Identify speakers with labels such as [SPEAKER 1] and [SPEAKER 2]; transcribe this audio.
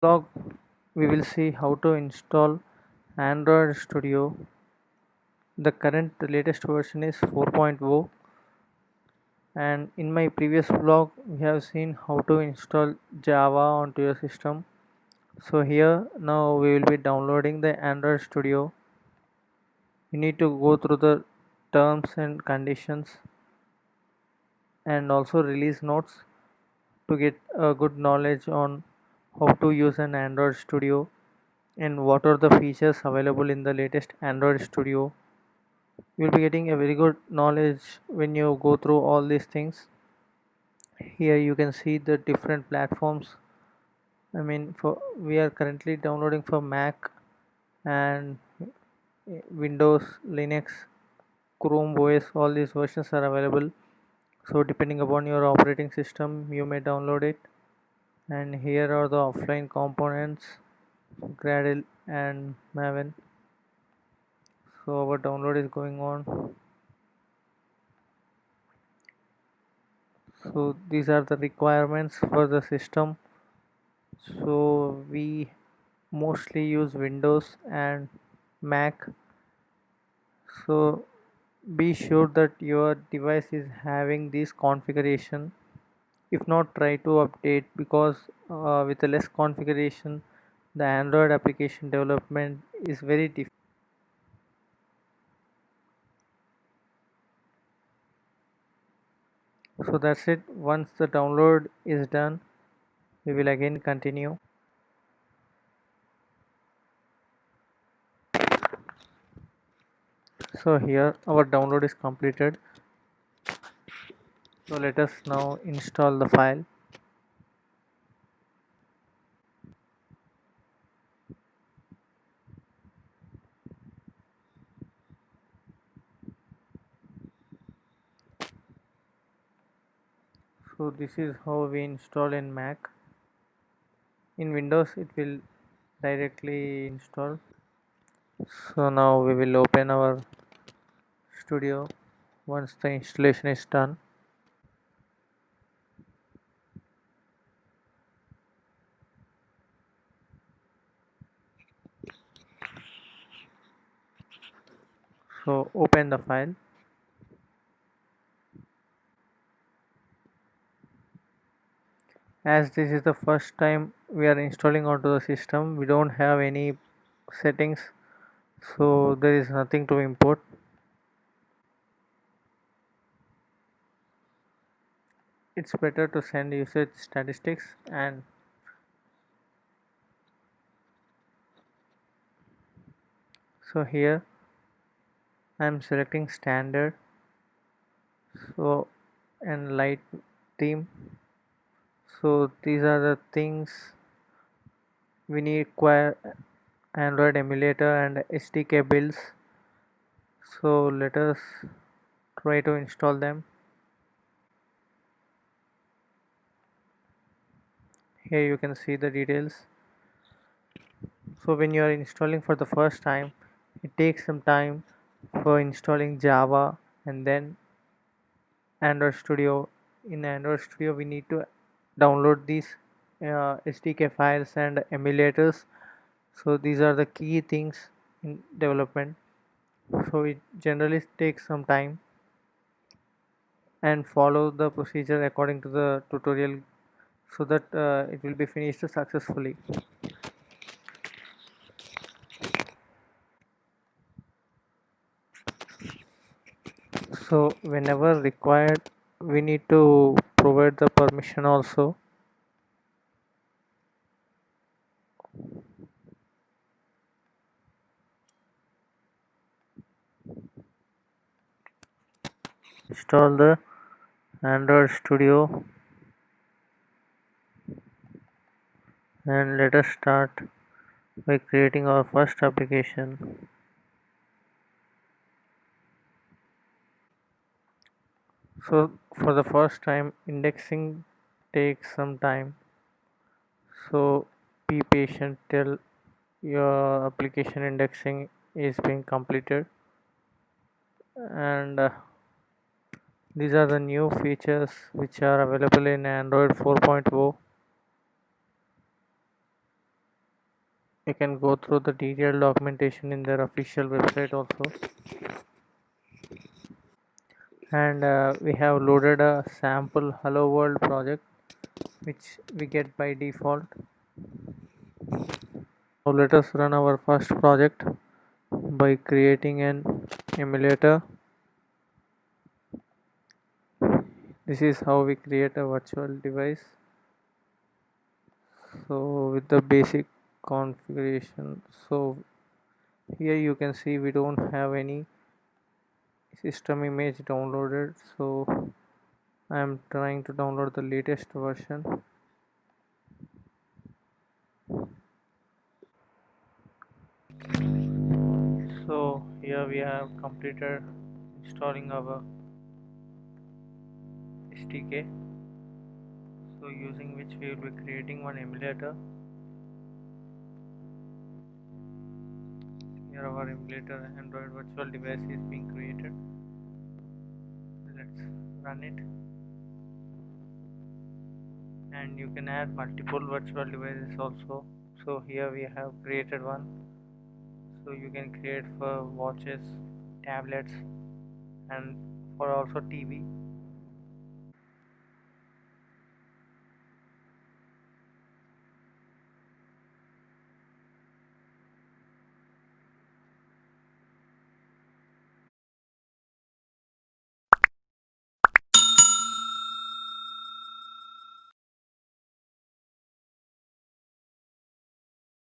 [SPEAKER 1] Blog we will see how to install Android Studio. The current latest version is 4.0, and in my previous blog we have seen how to install Java onto your system. So here now we will be downloading the Android Studio. You need to go through the terms and conditions and also release notes to get a good knowledge on how to use an Android Studio and what are the features available in the latest Android Studio. You'll be getting a very good knowledge when you go through all these things. Here you can see the different platforms. I mean, for we are currently downloading for Mac and Windows, Linux, Chrome OS. All these versions are available. So depending upon your operating system, you may download it. And here are the offline components, Gradle and Maven. So our download is going on. So these are the requirements for the system. So we mostly use Windows and Mac. So be sure that your device is having this configuration. If not, try to update, because with a less configuration the Android application development is very difficult. So that's it. Once the download is done, we will again continue. So here our download is completed. So let us now install the file. So this is how we install in Mac. In Windows it will directly install. So now we will open our studio once the installation is done. So open the file. As this is the first time we are installing onto the system, we don't have any settings, so there is nothing to import. It's better to send usage statistics. And so here I am selecting standard, so and light theme. So these are the things we need: require Android emulator and SDK builds. So let us try to install them. Here you can see the details. So when you are installing for the first time, it takes some time for installing Java and then Android Studio. In Android Studio we need to download these SDK files and emulators. So these are the key things in development. So it generally takes some time, and follow the procedure according to the tutorial so that it will be finished successfully. So whenever required we need to provide the permission also. Install the Android Studio, and let us start by creating our first application. So for the first time indexing takes some time, so be patient till your application indexing is being completed. And these are the new features which are available in Android 4.0. You can go through the detailed documentation in their official website also. And we have loaded a sample hello world project which we get by default. Now let us run our first project by creating an emulator. This is how we create a virtual device. So with the basic configuration, so here you can see we don't have any system image downloaded, so I am trying to download the latest version. So here we have completed installing our SDK, so using which we will be creating one emulator. Here our emulator Android virtual device is being created. Let's run it. And you can add multiple virtual devices also. So here we have created one. So you can create for watches, tablets, and for also TV.